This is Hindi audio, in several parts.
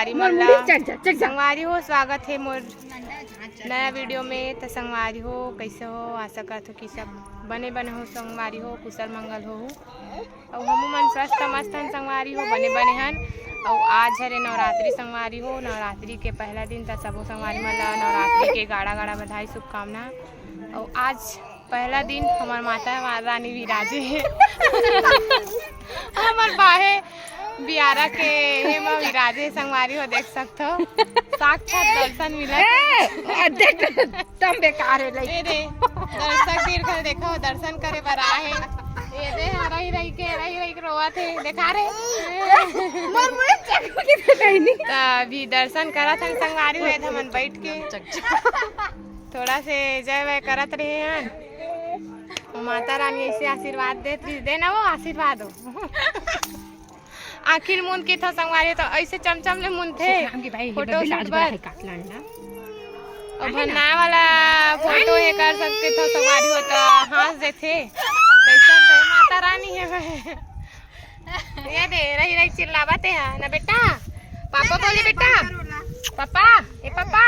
संगवारी मल्ला संगवारी हो स्वागत है मोर नया वीडियो में। तो संगवारी हो कैसे हो, आशा करत हो कि सब बने बने हो संगवारी हो, कुशल मंगल हो और हम मन स्वस्थ मस्त हन संगवारी हो, बने बने हन। और आज हरे नवरात्रि संगवारी हो, नवरात्रि के पहला दिन था। सबो संगवारी मल्ला नवरात्रि के गाड़ा गाड़ा बधाई शुभकामना। और आज पहला दिन हमार माता रानी विराजे है हमार बाहे बियारा के हेमा विराजे संगवारी हो, देख सकते हो साक्षात दर्शन मिला। तुम बेकार है दर्शक दीर्घ देखो दर्शन करे बर आए ये दे रही के रोवा थे देखा रे अभी दर्शन करा था संगवारी हुए थे मन बैठ के थोड़ा से जय वय करत रहे हैं। माता रानी ऐसे आशीर्वाद देना वो आशीर्वाद हो आखिर मुन के था संगवारी तो ऐसे चमचम ले मुन थे फोटो शूट और भन्ना वाला फोटो है कर सकते थे संगवारी हो तो हंस दे थे कैसा माता रानी है ये दे रही चिल्लावते हैं ना बेटा। पापा बोले बेटा पापा ए पापा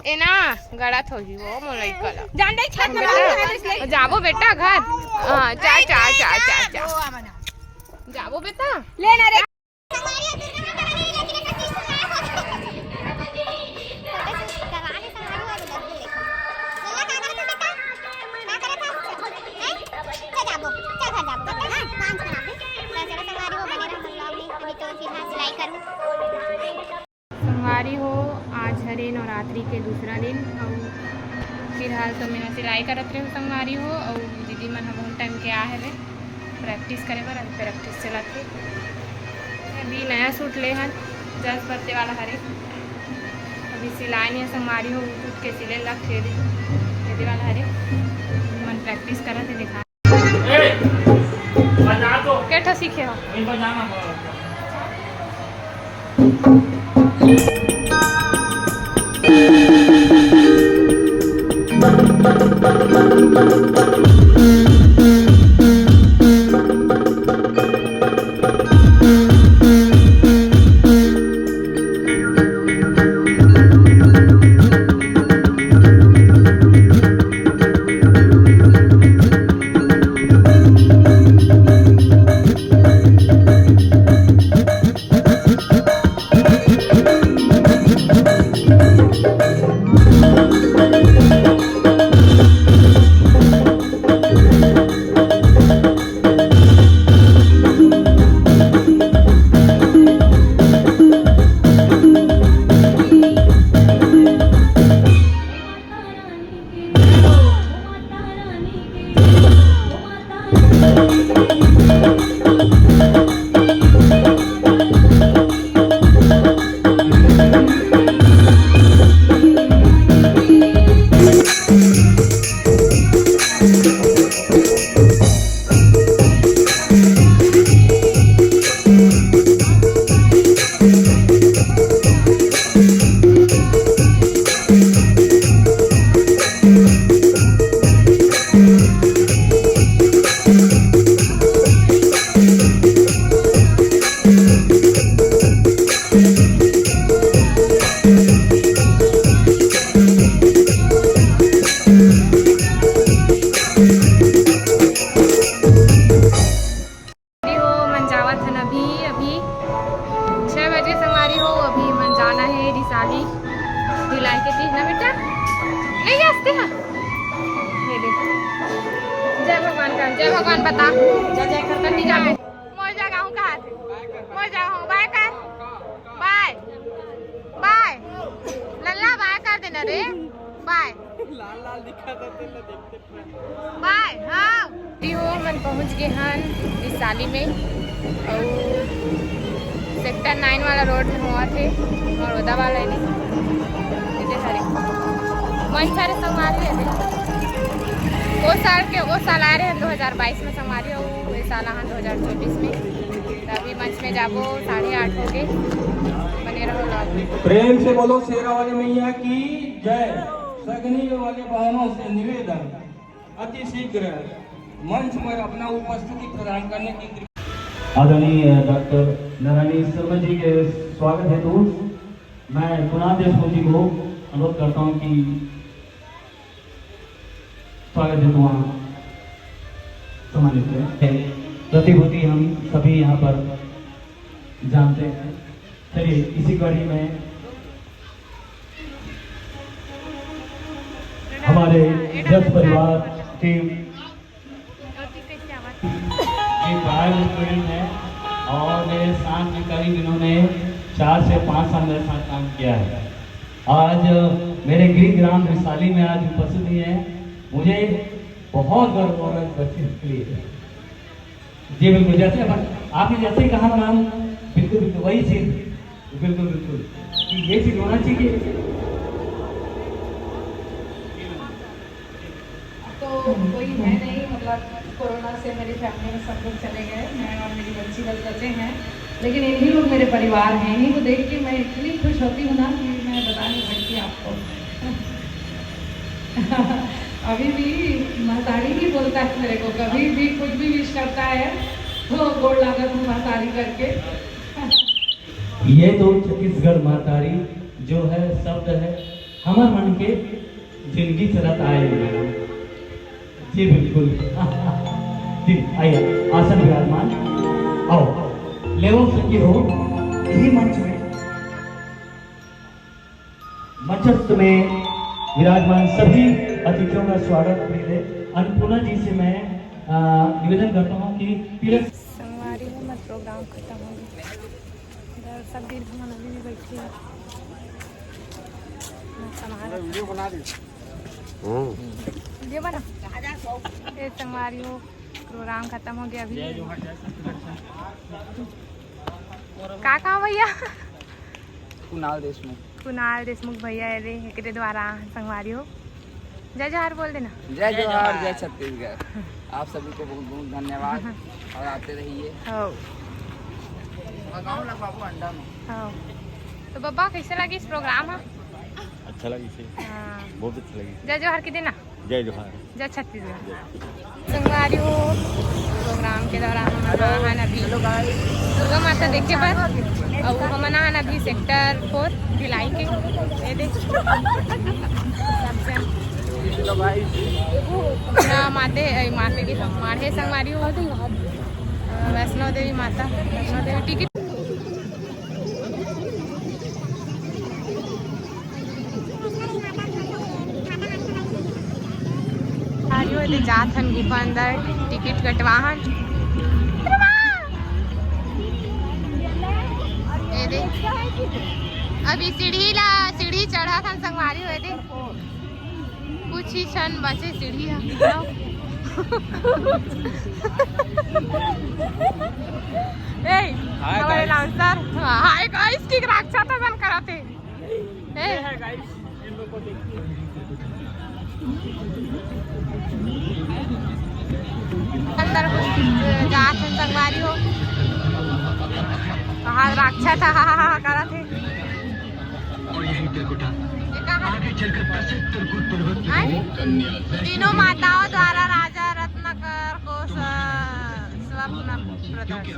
ए ना गलत हो जी वो मोलाई कला जान दे छत में जाबो बेटा घर हां चा चा चा चा चा जाबो बेटा लेना रे संगवारी हो आज हरे नवरात्रि के दूसरा दिन और फिलहाल तो मैं सिलाई करत रही हूँ संगवारी हो। और दीदी मन बहुत टाइम के आ है प्रैक्टिस करे बर अभी प्रैक्टिस चलत है। अभी नया सूट ले हन 10 बत्ते वाला हरे अभी सिलाई नहीं संगवारी हो उठ के सिले लग थे दीदी वाला हरे मन प्रैक्टिस करत है दिखा कैठा सीखे हो जय भगवान बता जय जय कर नहीं जाओ मोर जगह हूं कहां मोर जगह हूं बाय कर बाय बाय लल्ला बाय कर देना रे बाय लाल लाल दिखा देते ना देखते बाय हां हो मन पहुंच गए हन इस साली में और सेक्टर 9 वाला रोड में हुआ थे और ओदा वाला नहीं इतने सारे मन सारे संगवारी है वो साल आ रहे हैं 2022 में संगवारी हो इस साल हाँ 2024 में अभी मंच में जाबो 8:30 हो गए बने रहो प्रेम से बोलो शेरा वाली मैया की जय। सगनी वाले बहनों से निवेदन अति शीघ्र मंच पर अपना उपस्थिति प्रदान करने की आदरणीय डॉक्टर नारायणी शर्मा जी के स्वागत हेतु मैं कुणाल देशमुख जी को अनुरोध करता हूँ कि स्वागत हेतु वहाँ सम्मानित करें। प्रतिभूति हम सभी यहाँ पर जानते हैं। चलिए इसी कड़ी में हमारे जस परिवार टीम एक बड़ा स्टूडेंट है और मेरे साथ में करीब इन्होंने 4 से 5 साल मेरे साथ काम किया है। आज मेरे गृह ग्राम वैशाली में आज उपस्थित ही है। मुझे बहुत गर्व हो रहा है इस बच्चे के लिए। जी बिल्कुल, जैसे आपने जैसे ही कहा मैम, बिल्कुल बिल्कुल वही चीज, बिल्कुल बिल्कुल कि ये चीज होना चाहिए। तो कोई है नहीं, मतलब कोरोना से मेरी फैमिली में सब लोग चले गए, मैं और मेरी बच्ची बस बचे हैं, लेकिन इन्हीं लोग मेरे परिवार हैं। इन्हीं को देख के मैं इतनी खुश होती हूँ ना कि मैं बता नहीं सकती आपको। अभी भी महतारी ही बोलता है मेरे को, कभी भी कुछ भी विश करता है तो गोड़ लागत हूँ महतारी करके। ये तो छत्तीसगढ़ महतारी जो है शब्द है हमारे मन के जिंदगी चलत आए। जी बिल्कुल। जी आइए आसन विराजमान, आओ लेवल सकी हो यही मंच में, मंचस्थ में विराजमान सभी अतिथियों का स्वागत प्रिय अन्नपूर्णा जी से मैं निवेदन करता हूँ कि तीरथ संगवारी में मत प्रोग्राम खत्म हो गया। इधर सब दिन हम अभी भी बैठे हैं। वीडियो बना ये संगवारी हो प्रोग्राम खत्म हो गया अभी। का भैया कुणाल देशमुख भैया रे एकरे द्वारा संगवारी हो जय जोहार बोल देना। जय जोहार, जय छत्तीसगढ़। आप सभी को बहुत बहुत धन्यवाद और आते रहिए। तो बब्बा कैसे लगी इस प्रोग्राम? अच्छा लगी से, बहुत अच्छा लगी। जय जोहार की देना। जय जोहार, जय छत्तीसगढ़। संगवारी हो प्रोग्राम के दौरान हम अभी दुर्गा माता देखे पर और हम अभी सेक्टर 4 भिलाई के ये देख माते की माढ़े संगवारी हो वैष्णो देवी माता, वैष्णो देवी टिकट जात हन गुफा अंदर टिकट कटवाहन। अभी सीढ़ी चढ़ा था संगवारी हुए थे, कुछ ही क्षण बचे सीढ़ी हमारे लाउंसर हाय गाइस की रक्षा तो जन कराते अंदर जात है संगवारी हो कहा रक्षा था हा करा थे। तीनों माताओं द्वारा राजा रत्नाकर को स्वप्न प्रदर्शन।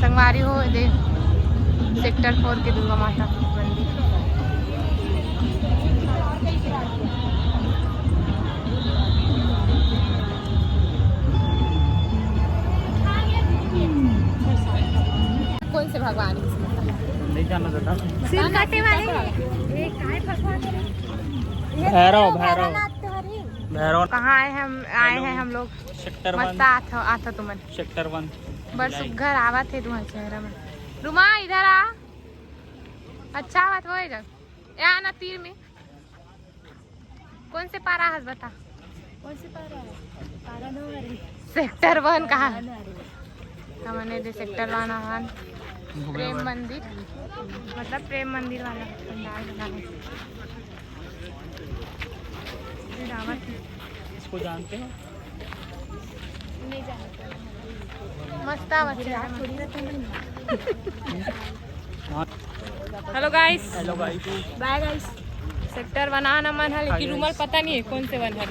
संगवारी हो दे सेक्टर 4 के दुर्गा माता मंदिर। कौन से भगवान नहीं जाना था सिर काटे वाले भैरव कहाँ आए हैं हम लोग सेक्टर मस्त आता तुमन सेक्टर 1 बड़ सुघर आवत थे तुम्हारे चेहरा में। रुमा इधर आ, अच्छा आवत हो इधर यहाँ ना तीर में कौन से पारा हस बता कौन से पारा सेक्टर 1 कहा हमने दे सेक्टर 1 प्रेम मंदिर मतलब प्रेम मंदिर वाला पंडाल बना है। इसको जानते हो? नहीं जानते। मस्त आवत hello guys hello guys, bye guys. Sector बनाना मन है लेकिन रूमल पता नहीं है कौन से बन है।